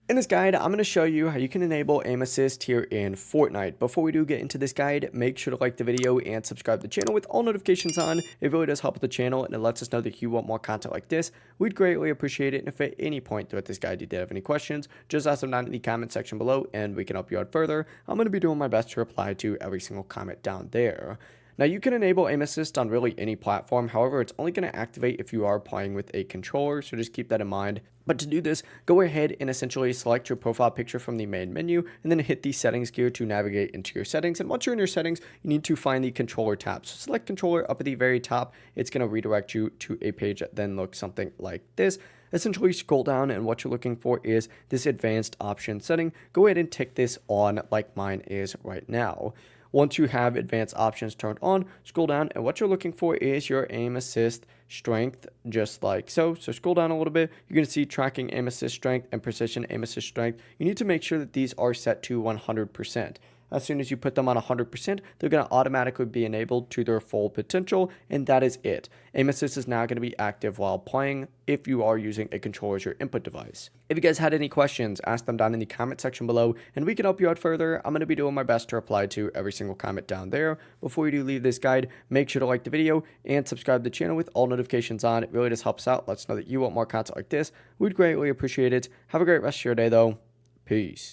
In this guide, I'm going to show you how you can enable aim assist here in Fortnite. Before we do get into this guide, make sure to like the video and subscribe to the channel with all notifications on. It really does help with the channel and it lets us know that you want more content like this. We'd greatly appreciate it. And if at any point throughout this guide you did have any questions, just ask them down in the comment section below and we can help you out further. I'm going to be doing my best to reply to every single comment down there. Now you can enable aim assist on really any platform, however it's only going to activate if you are playing with a controller, so just keep that in mind. But to do this, go ahead and essentially select your profile picture from the main menu and then hit the settings gear to navigate into your settings. And once you're in your settings, you need to find the controller tab. So select controller up at the very top. It's going to redirect you to a page that then looks something like this. Essentially scroll down and what you're looking for is this advanced option setting. Go ahead and tick this on like mine is right now. Once you have advanced options turned on, scroll down and what you're looking for is your aim assist strength, just like so. So scroll down a little bit, you're going to see tracking aim assist strength and precision aim assist strength. You need to make sure that these are set to 100%. As soon as you put them on 100%, they're going to automatically be enabled to their full potential, and that is it. Aim assist is now going to be active while playing if you are using a controller as your input device. If you guys had any questions, ask them down in the comment section below, and we can help you out further. I'm going to be doing my best to reply to every single comment down there. Before you do leave this guide, make sure to like the video and subscribe to the channel with all notifications on. It really just helps out. Let us know that you want more content like this. We'd greatly appreciate it. Have a great rest of your day, though. Peace.